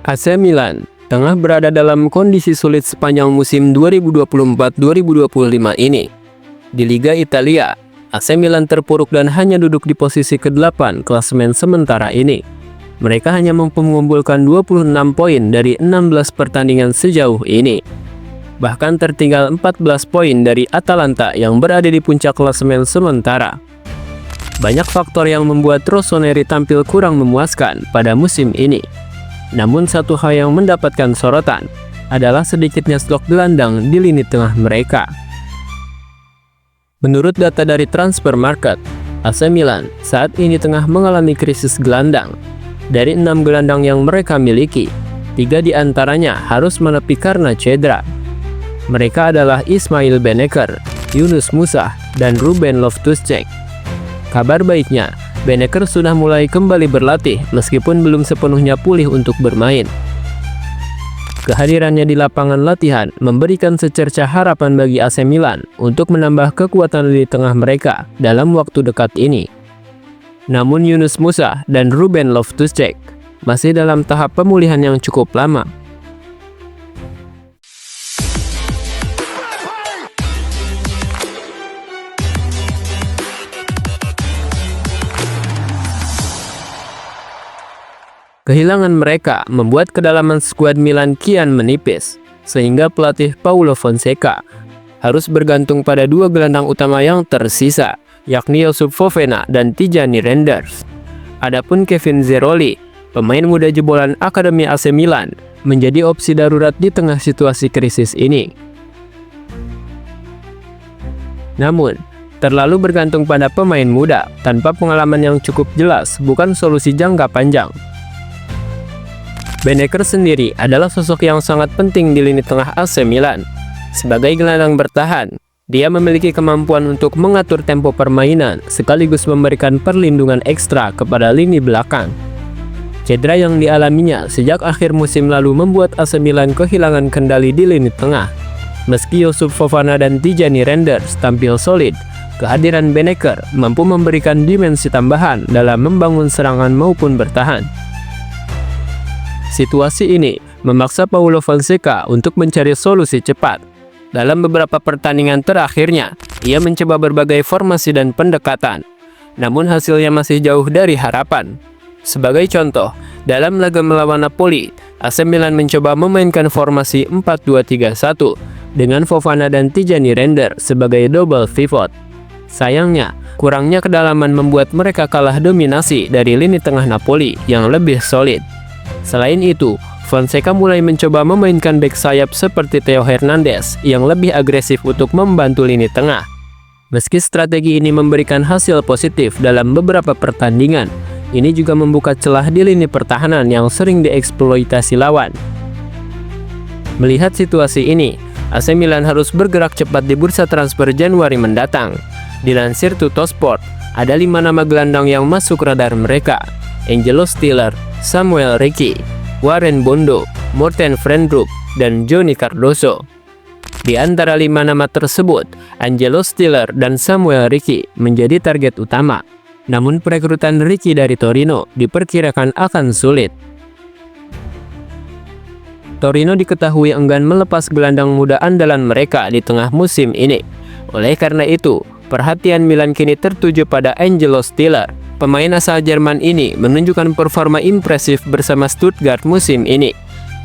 AC Milan tengah berada dalam kondisi sulit sepanjang musim 2024-2025 ini. Di Liga Italia, AC Milan terpuruk dan hanya duduk di posisi ke-8 klasemen sementara ini. Mereka hanya mampu mengumpulkan 26 poin dari 16 pertandingan sejauh ini. Bahkan tertinggal 14 poin dari Atalanta yang berada di puncak klasemen sementara. Banyak faktor yang membuat Rossoneri tampil kurang memuaskan pada musim ini. Namun satu hal yang mendapatkan sorotan adalah sedikitnya stok gelandang di lini tengah mereka. Menurut data dari Transfer Market, AC Milan saat ini tengah mengalami krisis gelandang. Dari 6 gelandang yang mereka miliki, 3 diantaranya harus menepi karena cedera. Mereka adalah Ismail Beneker, Yunus Musa, dan Ruben Loftus-Cheek. Kabar baiknya, Beneker sudah mulai kembali berlatih meskipun belum sepenuhnya pulih untuk bermain. Kehadirannya di lapangan latihan memberikan secercah harapan bagi AC Milan untuk menambah kekuatan lini tengah mereka dalam waktu dekat ini. Namun Yunus Musa dan Ruben Loftus-Cheek masih dalam tahap pemulihan yang cukup lama. Kehilangan mereka membuat kedalaman skuad Milan kian menipis, sehingga pelatih Paulo Fonseca harus bergantung pada 2 gelandang utama yang tersisa, yakni Youssouf Fofana dan Tijani Reinders. Adapun Kevin Zeroli, pemain muda jebolan Akademi AC Milan, menjadi opsi darurat di tengah situasi krisis ini. Namun, terlalu bergantung pada pemain muda tanpa pengalaman yang cukup jelas bukan solusi jangka panjang. Beneker sendiri adalah sosok yang sangat penting di lini tengah AC Milan. Sebagai gelandang bertahan, dia memiliki kemampuan untuk mengatur tempo permainan sekaligus memberikan perlindungan ekstra kepada lini belakang. Cedera yang dialaminya sejak akhir musim lalu membuat AC Milan kehilangan kendali di lini tengah. Meski Youssouf Fofana dan Tijani Reinders tampil solid, kehadiran Beneker mampu memberikan dimensi tambahan dalam membangun serangan maupun bertahan. Situasi ini memaksa Paulo Fonseca untuk mencari solusi cepat. Dalam beberapa pertandingan terakhirnya, ia mencoba berbagai formasi dan pendekatan. Namun hasilnya masih jauh dari harapan. Sebagai contoh, dalam laga melawan Napoli, AC Milan mencoba memainkan formasi 4-2-3-1 dengan Fofana dan Tijani Reinders sebagai double pivot. Sayangnya, kurangnya kedalaman membuat mereka kalah dominasi dari lini tengah Napoli yang lebih solid. Selain itu, Fonseca mulai mencoba memainkan bek sayap seperti Theo Hernandez yang lebih agresif untuk membantu lini tengah. Meski strategi ini memberikan hasil positif dalam beberapa pertandingan, ini juga membuka celah di lini pertahanan yang sering dieksploitasi lawan. Melihat situasi ini, AC Milan harus bergerak cepat di bursa transfer Januari mendatang. Dilansir Tuttosport, ada 5 nama gelandang yang masuk radar mereka: Angelo Stiller, Samuel Ricci, Warren Bondo, Morten Frenrup, dan Johnny Cardoso. Di antara 5 nama tersebut, Angelo Stiller dan Samuel Ricci menjadi target utama. Namun perekrutan Ricci dari Torino diperkirakan akan sulit. Torino diketahui enggan melepas gelandang muda andalan mereka di tengah musim ini. Oleh karena itu, perhatian Milan kini tertuju pada Angelo Stiller. Pemain asal Jerman ini menunjukkan performa impresif bersama Stuttgart musim ini.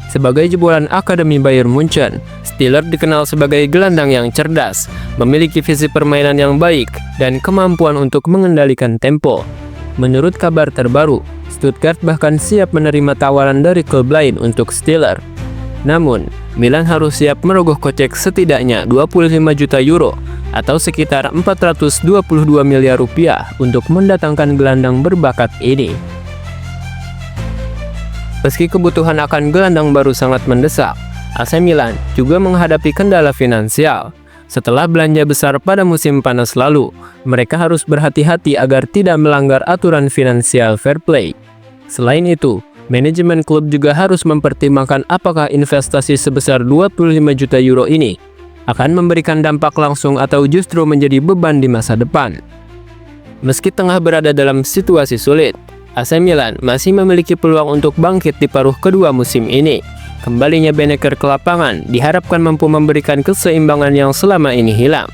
Sebagai jebolan Akademi Bayern Munchen, Stiller dikenal sebagai gelandang yang cerdas, memiliki visi permainan yang baik, dan kemampuan untuk mengendalikan tempo. Menurut kabar terbaru, Stuttgart bahkan siap menerima tawaran dari klub lain untuk Stiller. Namun, Milan harus siap merogoh kocek setidaknya 25 juta euro atau sekitar 422 miliar rupiah untuk mendatangkan gelandang berbakat ini. Meski kebutuhan akan gelandang baru sangat mendesak, AC Milan juga menghadapi kendala finansial. Setelah belanja besar pada musim panas lalu, mereka harus berhati-hati agar tidak melanggar aturan finansial fair play. Selain itu, manajemen klub juga harus mempertimbangkan apakah investasi sebesar 25 juta euro ini akan memberikan dampak langsung atau justru menjadi beban di masa depan. Meski tengah berada dalam situasi sulit, AC Milan masih memiliki peluang untuk bangkit di paruh kedua musim ini. Kembalinya Banneker ke lapangan diharapkan mampu memberikan keseimbangan yang selama ini hilang.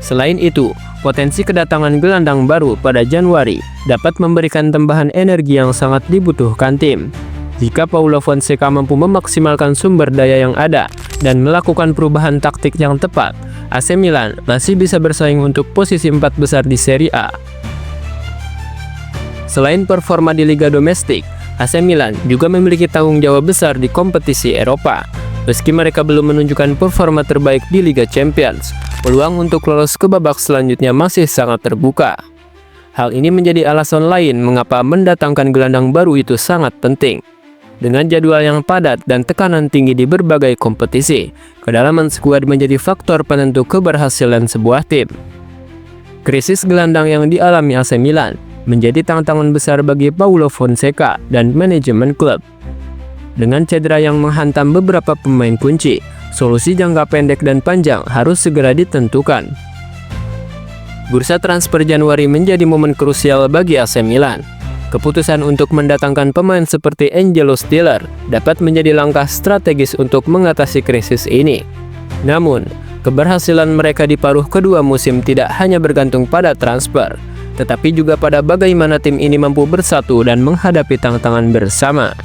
Selain itu, potensi kedatangan gelandang baru pada Januari dapat memberikan tambahan energi yang sangat dibutuhkan tim. Jika Paulo Fonseca mampu memaksimalkan sumber daya yang ada dan melakukan perubahan taktik yang tepat, AC Milan masih bisa bersaing untuk posisi 4 besar di Serie A. Selain performa di liga domestik, AC Milan juga memiliki tanggung jawab besar di kompetisi Eropa. Meski mereka belum menunjukkan performa terbaik di Liga Champions, peluang untuk lolos ke babak selanjutnya masih sangat terbuka. Hal ini menjadi alasan lain mengapa mendatangkan gelandang baru itu sangat penting. Dengan jadwal yang padat dan tekanan tinggi di berbagai kompetisi, kedalaman skuad menjadi faktor penentu keberhasilan sebuah tim. Krisis gelandang yang dialami AC Milan menjadi tantangan besar bagi Paulo Fonseca dan manajemen klub. Dengan cedera yang menghantam beberapa pemain kunci, solusi jangka pendek dan panjang harus segera ditentukan. Bursa transfer Januari menjadi momen krusial bagi AC Milan. Keputusan untuk mendatangkan pemain seperti Angelo Stiller dapat menjadi langkah strategis untuk mengatasi krisis ini. Namun, keberhasilan mereka di paruh kedua musim tidak hanya bergantung pada transfer, tetapi juga pada bagaimana tim ini mampu bersatu dan menghadapi tantangan bersama.